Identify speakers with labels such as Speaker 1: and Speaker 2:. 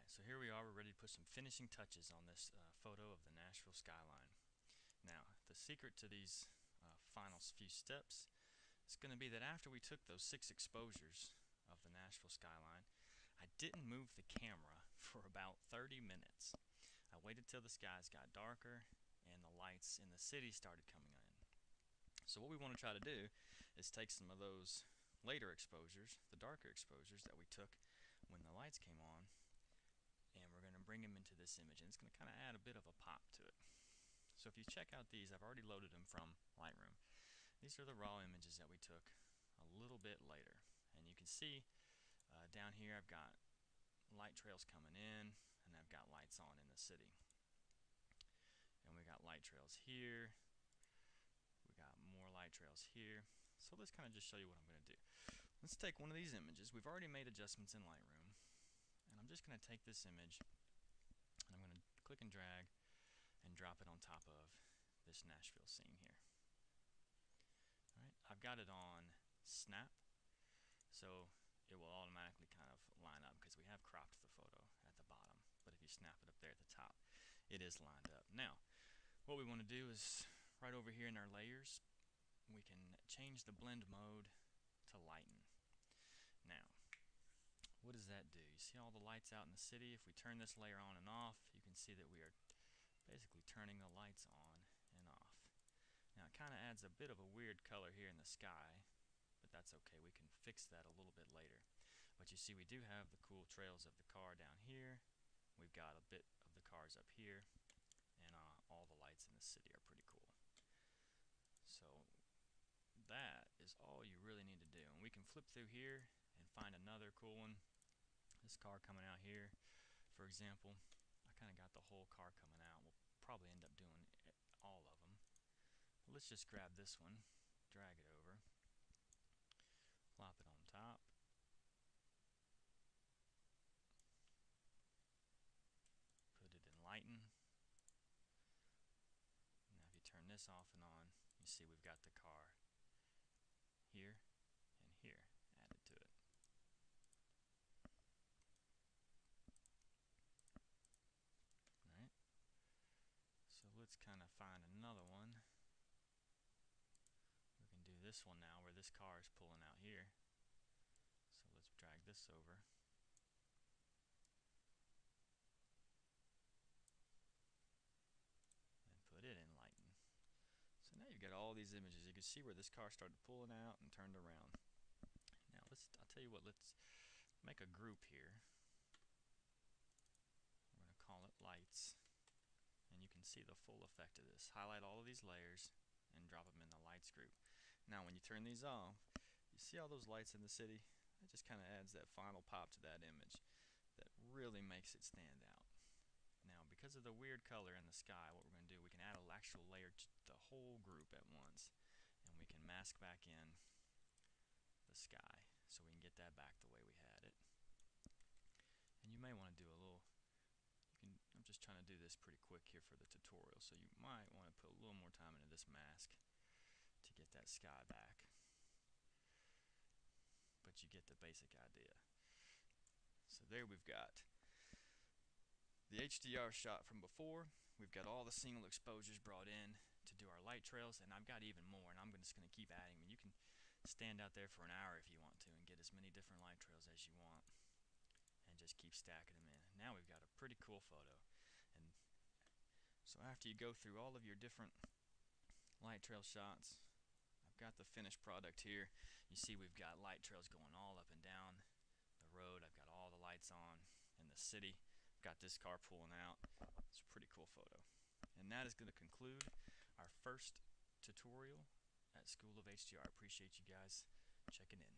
Speaker 1: So here we are, we're ready to put some finishing touches on this photo of the Nashville skyline. Now, the secret to these final few steps is going to be that after we took those 6 exposures of the Nashville skyline, I didn't move the camera for about 30 minutes. I waited till the skies got darker and the lights in the city started coming in. So what we want to try to do is take some of those later exposures, the darker exposures that we took when the lights came on, and we're going to bring them into this image, and it's going to kind of add a bit of a pop to it. So if you check out these, I've already loaded them from Lightroom. These are the raw images that we took a little bit later, and you can see down here I've got light trails coming in, and I've got lights on in the city, and we got light trails here, we got more light trails here. So let's kind of just show you what I'm going to do. Let's take one of these images. We've already made adjustments in Lightroom, and I'm just going to take this image and I'm going to click and drag and drop it on top of this Nashville scene here. Alright, I've got it on snap, so it will automatically kind of line up because we have cropped the photo at the bottom, but if you snap it up there at the top, it is lined up. Now, what we want to do is right over here in our layers, we can change the blend mode to lighten. Now, what does that do? You see all the lights out in the city? If we turn this layer on and off, you can see that we are basically turning the lights on and off. Now it kind of adds a bit of a weird color here in the sky, but that's okay. We can fix that a little bit later. But you see we do have the cool trails of the car down here. We've got a bit of the cars up here, and all the lights in the city are pretty cool. So that is all you really need to do. And we can flip through here and find another cool one. This car coming out here, for example, I kind of got the whole car coming out. We'll probably end up doing all of them. But let's just grab this one, drag it over, plop it on top, put it in lighten. Now if you turn this off and on, you see we've got the car here and here added to it. Alright, so let's kind of find another one. We can do this one now where this car is pulling out here. So let's drag this over. And put it in lighten. So now you've got all these images. You can see where this car started pulling out and turned around. Now I'll tell you what, let's make a group here. We're going to call it lights. And you can see the full effect of this. Highlight all of these layers and drop them in the lights group. Now when you turn these off, you see all those lights in the city? It just kind of adds that final pop to that image that really makes it stand out. Now because of the weird color in the sky, what we're going to do, we can add an actual layer to the whole group at once, and we can mask back in the sky so we can get that back the way we had it. And you may want to do a little, I'm just trying to do this pretty quick here for the tutorial, so you might want to put a little more time into this mask to get that sky back. But you get the basic idea. So there we've got the HDR shot from before. We've got all the single exposures brought in to do our light trails, and I've got even more, and I'm just going to keep adding. I mean, you can stand out there for an hour if you want to and get as many different light trails as you want and just keep stacking them in. Now we've got a pretty cool photo. And so after you go through all of your different light trail shots, I've got the finished product here. You see we've got light trails going all up and down the road. I've got all the lights on in the city. I've got this car pulling out. It's a pretty cool photo. And that is going to conclude our first tutorial at School of HDR. I appreciate you guys checking in.